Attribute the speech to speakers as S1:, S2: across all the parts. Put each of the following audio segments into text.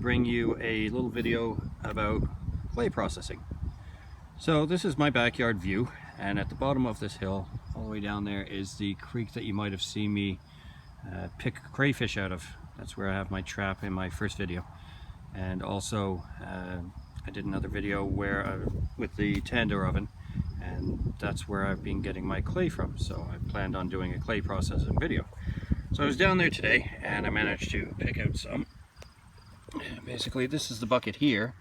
S1: bring you a little video about clay processing. So this is my backyard view, and at the bottom of this hill, all the way down there, is the creek that you might have seen me pick crayfish out of. That's where I have my trap in my first video. And also I did another video where with the tandoor oven, and that's where I've been getting my clay from. So I planned on doing a clay processing video. So I was down there today and I managed to pick out some. Basically this is the bucket here,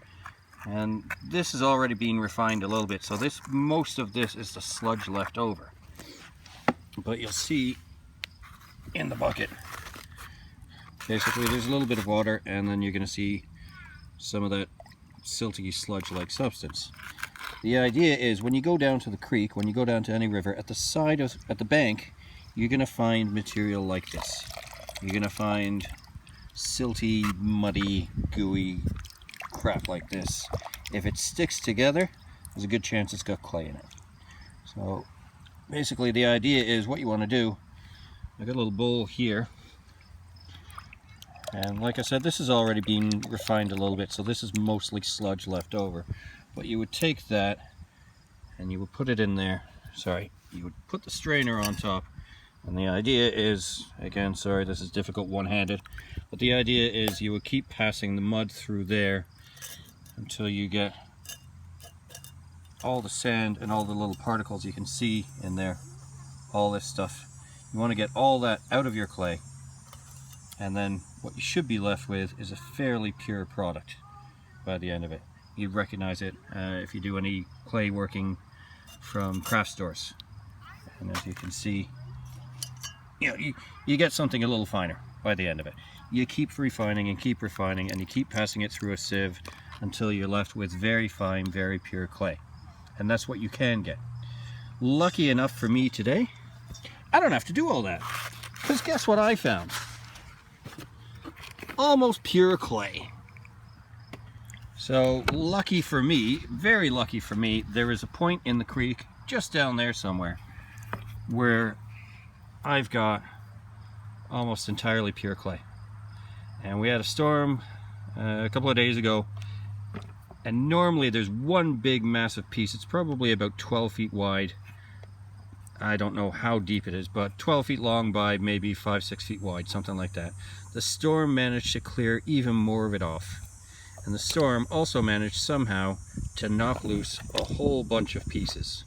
S1: and this is already being refined a little bit, so most of this is the sludge left over. But you'll see in the bucket, basically there's a little bit of water, and then you're going to see some of that silty sludge like substance. The idea is when you go down to the creek, when you go down to any river, at the bank, you're going to find material like this. You're going to find silty, muddy, gooey crap like this. If it sticks together, there's a good chance it's got clay in it. So basically the idea is, what you want to do, I got a little bowl here, and like I said, this has already been refined a little bit, so this is mostly sludge left over. But you would take that and you would put it in there. You would put the strainer on top, and the idea is, again, sorry, this is difficult one-handed, but the idea is you would keep passing the mud through there until you get all the sand and all the little particles you can see in there, all this stuff. You want to get all that out of your clay, and then what you should be left with is a fairly pure product by the end of it. You'd recognize it if you do any clay working from craft stores. And as you can see, you get something a little finer by the end of it. You keep refining and keep refining, and you keep passing it through a sieve until you're left with very fine, very pure clay. And that's what you can get. Lucky enough for me today, I don't have to do all that. Because guess what I found? Almost pure clay. So lucky for me, very lucky for me, there is a point in the creek just down there somewhere where I've got almost entirely pure clay. And we had a storm a couple of days ago, and normally there's one big massive piece. It's probably about 12 feet wide. I don't know how deep it is, but 12 feet long by maybe 5-6 feet wide, something like that. The storm managed to clear even more of it off. And the storm also managed somehow to knock loose a whole bunch of pieces,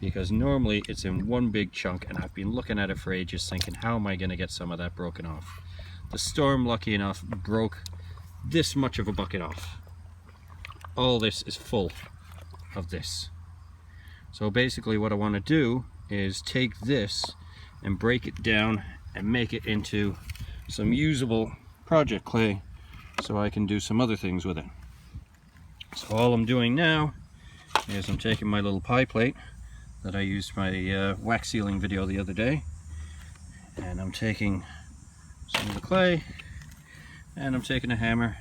S1: because normally it's in one big chunk, and I've been looking at it for ages thinking, how am I going to get some of that broken off? The storm, lucky enough, broke this much of a bucket off. All this is full of this. So basically what I want to do is take this and break it down and make it into some usable project clay, so I can do some other things with it. So all I'm doing now is I'm taking my little pie plate that I used my wax sealing video the other day, and I'm taking some of the clay, and I'm taking a hammer,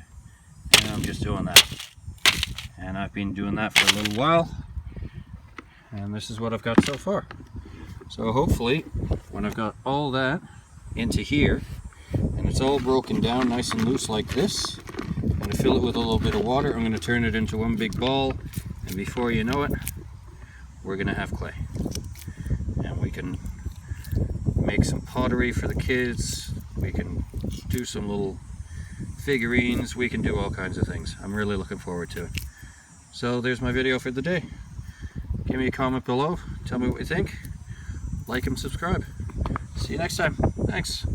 S1: and I'm just doing that. And I've been doing that for a little while, and this is what I've got so far. So hopefully when I've got all that into here and it's all broken down nice and loose like this, I'm going to fill it with a little bit of water. I'm going to turn it into one big ball, and before you know it, we're going to have clay. And we can make some pottery for the kids, we can do some little figurines, we can do all kinds of things. I'm really looking forward to it. So there's my video for the day. Give me a comment below, tell me what you think, like and subscribe. See you next time. Thanks.